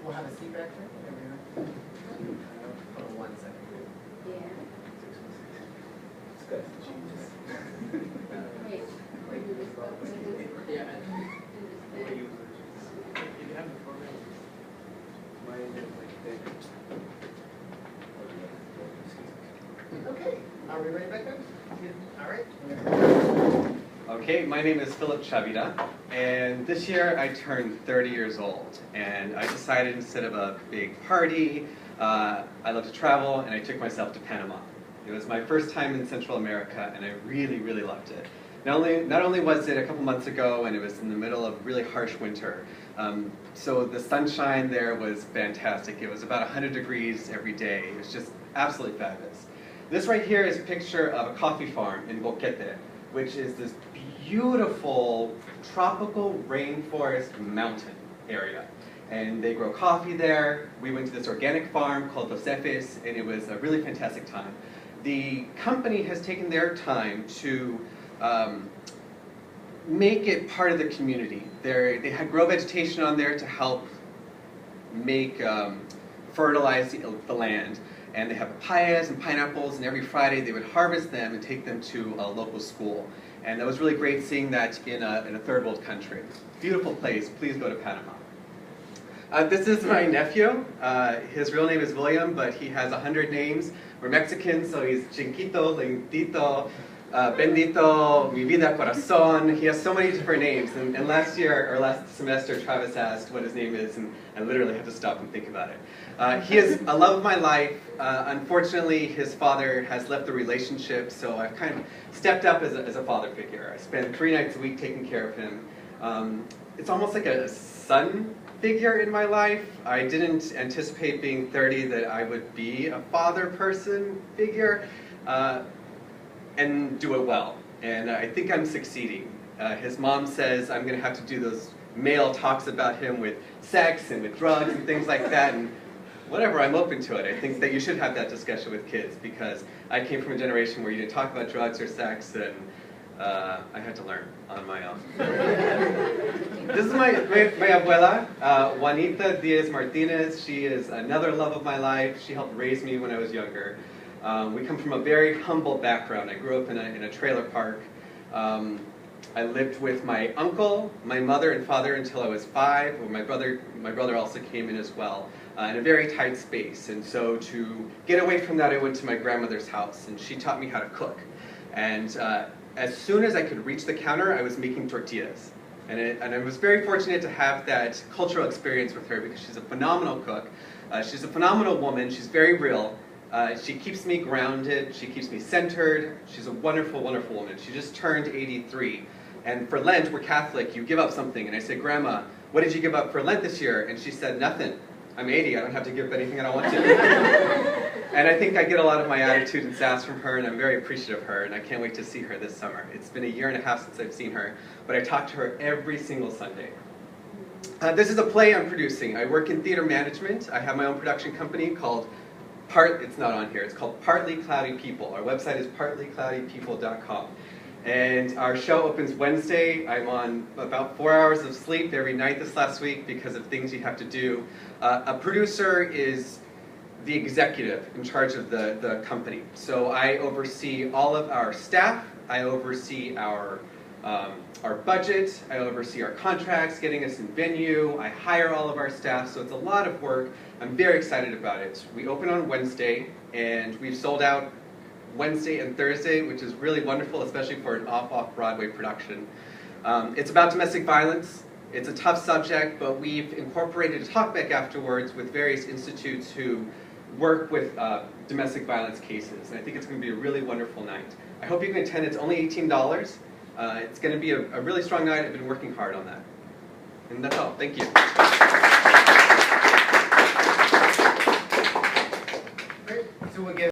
We'll have a seat back there. Hold on 1 second. Yeah. It's good. Wait. Yeah. Okay, are we ready back there? All right. Okay, my name is Philip Chavira, and this year I turned 30 years old, and I decided instead of a big party, I love to travel, and I took myself to Panama. It was my first time in Central America, and I really, really loved it. Not only was it a couple months ago, and it was in the middle of really harsh winter, so the sunshine there was fantastic. It was about 100 degrees every day. It was just absolutely fabulous. This right here is a picture of a coffee farm in Boquete, which is this beautiful tropical rainforest mountain area. And they grow coffee there. We went to this organic farm called Los Efes, and it was a really fantastic time. The company has taken their time to make it part of the community. They had grow vegetation on there to help make fertilize the land. And they have papayas and pineapples, and every Friday they would harvest them and take them to a local school. And that was really great seeing that in a third world country. Beautiful place. Please go to Panama. This is my nephew. His real name is William, but he has 100 names. We're Mexican, so he's Chinquito, Lentito, Bendito, Mi Vida Corazon. He has so many different names. And last semester, Travis asked what his name is, and I literally had to stop and think about it. He is a love of my life. Unfortunately, his father has left the relationship, so I've kind of stepped up as a father figure. I spend 3 nights a week taking care of him. It's almost like a son figure in my life. I didn't anticipate being 30 that I would be a father person figure and do it well. And I think I'm succeeding. His mom says I'm going to have to do those male talks about him with sex and with drugs and things like that. And whatever, I'm open to it. I think that you should have that discussion with kids, because I came from a generation where you didn't talk about drugs or sex, and I had to learn on my own. This is my abuela, Juanita Diaz Martinez. She is another love of my life. She helped raise me when I was younger. We come from a very humble background. I grew up in a trailer park. I lived with my uncle, my mother and father until I was 5. My brother also came in as well, in a very tight space. And so to get away from that, I went to my grandmother's house, and she taught me how to cook. And as soon as I could reach the counter, I was making tortillas. And I was very fortunate to have that cultural experience with her, because she's a phenomenal cook. She's a phenomenal woman. She's very real. She keeps me grounded. She keeps me centered. She's a wonderful, wonderful woman. She just turned 83. And for Lent, we're Catholic, you give up something. And I said, Grandma, what did you give up for Lent this year? And she said, nothing. I'm 80, I don't have to give up anything I don't want to. And I think I get a lot of my attitude and sass from her, and I'm very appreciative of her, and I can't wait to see her this summer. It's been 1.5 years since I've seen her, but I talk to her every single Sunday. This is a play I'm producing. I work in theater management. I have my own production company called it's not on here, it's called Partly Cloudy People. Our website is partlycloudypeople.com. And our show opens Wednesday. I'm on about 4 hours of sleep every night this last week because of things you have to do. A producer is the executive in charge of the company. So I oversee all of our staff. I oversee our budget. I oversee our contracts, getting us in venue. I hire all of our staff, so it's a lot of work. I'm very excited about it. We open on Wednesday, and we've sold out Wednesday and Thursday, which is really wonderful, especially for an off-Broadway production. It's about domestic violence. It's a tough subject, but we've incorporated a talkback afterwards with various institutes who work with domestic violence cases. And I think it's going to be a really wonderful night. I hope you can attend. It's only $18. It's going to be a really strong night. I've been working hard on that. And that's all. Thank you.